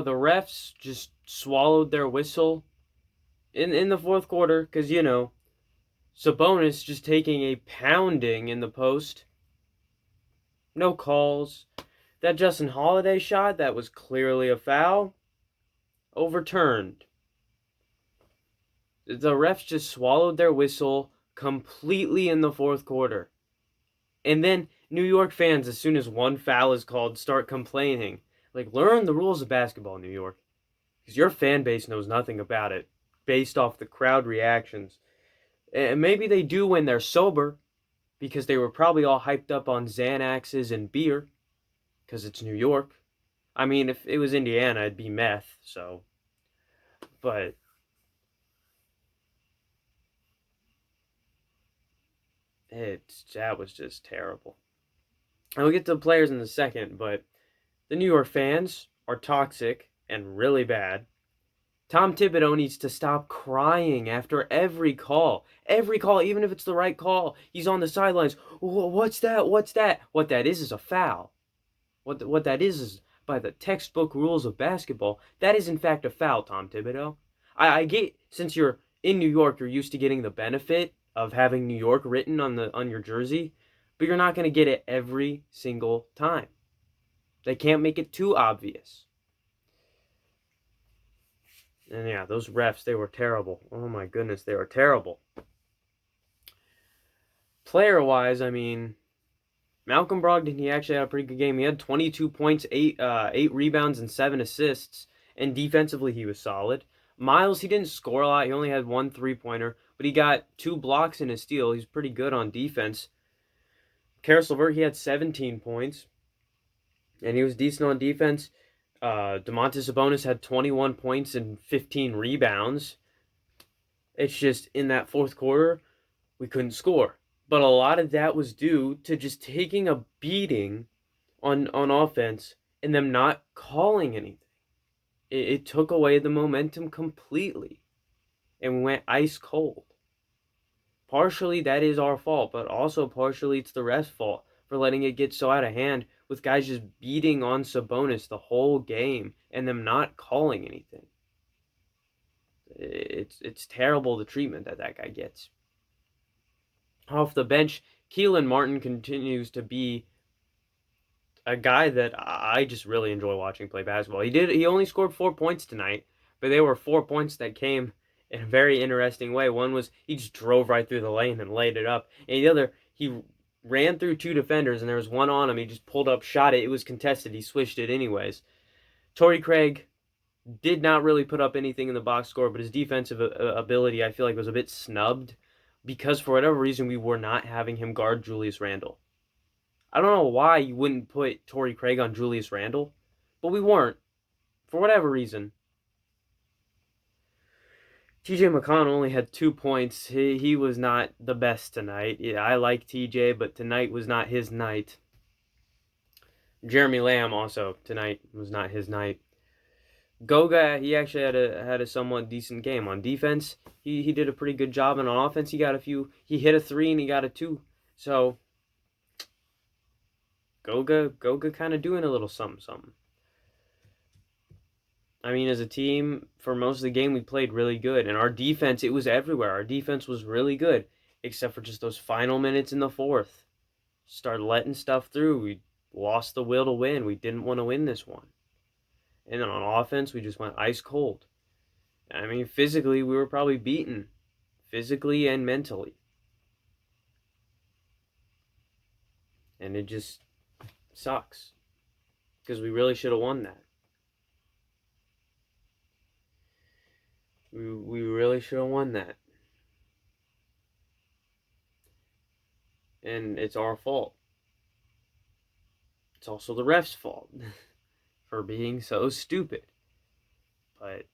the refs just swallowed their whistle in the fourth quarter because, Sabonis just taking a pounding in the post. No calls. That Justin Holiday shot, that was clearly a foul, overturned. The refs just swallowed their whistle completely in the fourth quarter. And then New York fans, as soon as one foul is called, start complaining. Like, learn the rules of basketball, New York. Because your fan base knows nothing about it based off the crowd reactions. And maybe they do when they're sober, because they were probably all hyped up on Xanaxes and beer, because it's New York. I mean, if it was Indiana, it'd be meth, so. But that was just terrible. And we'll get to the players in a second, but the New York fans are toxic and really bad. Tom Thibodeau needs to stop crying after every call. Every call, even if it's the right call, he's on the sidelines. What's that? What's that? What that is a foul. What that is by the textbook rules of basketball, that is in fact a foul, Tom Thibodeau. I get, since you're in New York, you're used to getting the benefit of having New York written on your jersey, but you're not going to get it every single time. They can't make it too obvious. And yeah, those refs, they were terrible. Oh my goodness, they were terrible. Player-wise, I mean, Malcolm Brogdon, he actually had a pretty good game. He had 22 points, eight rebounds, and 7 assists. And defensively, he was solid. Miles, he didn't score a lot. He only had 1 3-pointer, but he got 2 blocks and a steal. He's pretty good on defense. Caris LeVert, he had 17 points, and he was decent on defense. Domantas Sabonis had 21 points and 15 rebounds. It's just in that fourth quarter, we couldn't score. But a lot of that was due to just taking a beating on offense and them not calling anything. It took away the momentum completely, and we went ice cold. Partially that is our fault, but also partially it's the refs' fault for letting it get so out of hand with guys just beating on Sabonis the whole game and them not calling anything. It's terrible, the treatment that guy gets. Off the bench, Kelan Martin continues to be a guy that I just really enjoy watching play basketball. He only scored 4 points tonight, but they were 4 points that came in a very interesting way. One was he just drove right through the lane and laid it up. And the other, he ran through 2 defenders and there was one on him. He just pulled up, shot it. It was contested. He swished it anyways. Torrey Craig did not really put up anything in the box score, but his defensive ability, I feel like, was a bit snubbed because for whatever reason we were not having him guard Julius Randle. I don't know why you wouldn't put Torrey Craig on Julius Randle, but we weren't, for whatever reason. TJ McConnell only had 2 points. He was not the best tonight. Yeah, I like TJ, but tonight was not his night. Jeremy Lamb also tonight was not his night. Goga, he actually had a somewhat decent game. On defense, he did a pretty good job, and on offense, he hit a 3 and he got a 2. So Goga kind of doing a little something. I mean, as a team, for most of the game, we played really good. And our defense, it was everywhere. Our defense was really good, except for just those final minutes in the fourth. Started letting stuff through. We lost the will to win. We didn't want to win this one. And then on offense, we just went ice cold. I mean, physically, we were probably beaten. Physically and mentally. And it just sucks. Because we really should have won that. We really should have won that. And it's our fault. It's also the ref's fault for being so stupid. But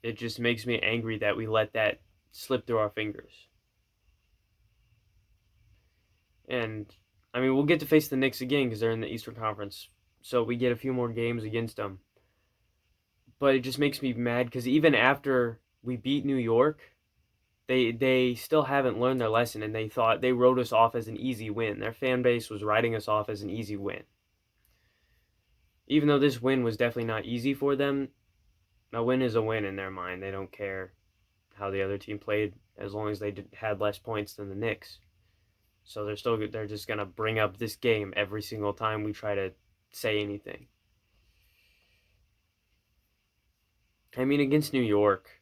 it just makes me angry that we let that slip through our fingers. And, I mean, we'll get to face the Knicks again because they're in the Eastern Conference. So we get a few more games against them. But it just makes me mad because even after we beat New York, they still haven't learned their lesson, and they wrote us off as an easy win. Their fan base was writing us off as an easy win. Even though this win was definitely not easy for them, a win is a win in their mind. They don't care how the other team played as long as they had less points than the Knicks. So they're just gonna bring up this game every single time we try to say anything. I mean, against New York,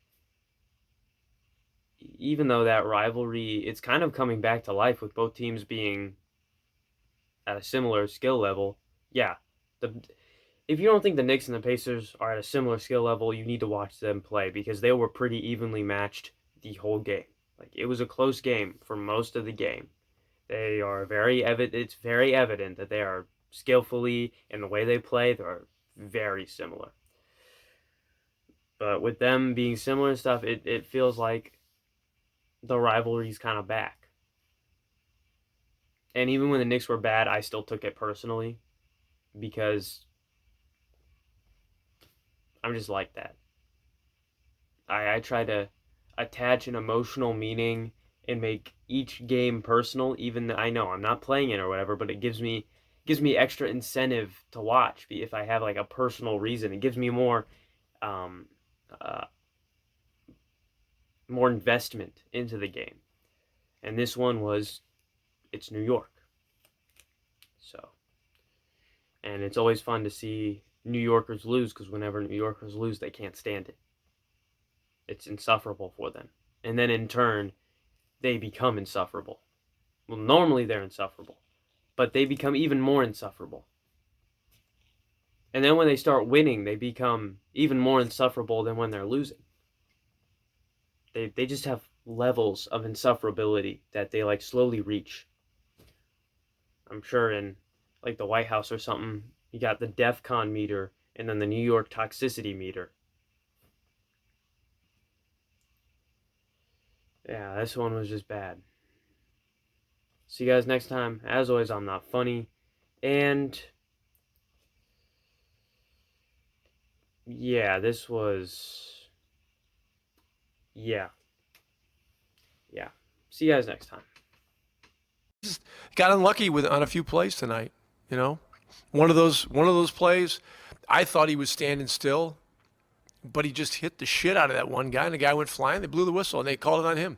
even though that rivalry, it's kind of coming back to life with both teams being at a similar skill level. Yeah, the if you don't think the Knicks and the Pacers are at a similar skill level, you need to watch them play because they were pretty evenly matched the whole game. Like it was a close game for most of the game. They are very evident. It's very evident that they are skillfully in the way they play. They're very similar. But with them being similar and stuff, it feels like the rivalry's kind of back. And even when the Knicks were bad, I still took it personally because I'm just like that. I try to attach an emotional meaning and make each game personal, even though I know I'm not playing it or whatever, but it gives me extra incentive to watch if I have like a personal reason. It gives me um, uh, more investment into the game. And this one was it's New York. So, and it's always fun to see New Yorkers lose because whenever New Yorkers lose, they can't stand it. It's insufferable for them. And then in turn, they become insufferable. Well, normally they're insufferable, but they become even more insufferable. And then when they start winning, they become even more insufferable than when they're losing. They just have levels of insufferability that they like slowly reach. I'm sure in like the White House or something, you got the DEFCON meter and then the New York toxicity meter. Yeah, this one was just bad. See you guys next time. As always, I'm not funny. And yeah, this was. Yeah. Yeah. See you guys next time. Just got unlucky on a few plays tonight. You know, one of those plays, I thought he was standing still, but he just hit the shit out of that one guy, and the guy went flying. They blew the whistle, and they called it on him.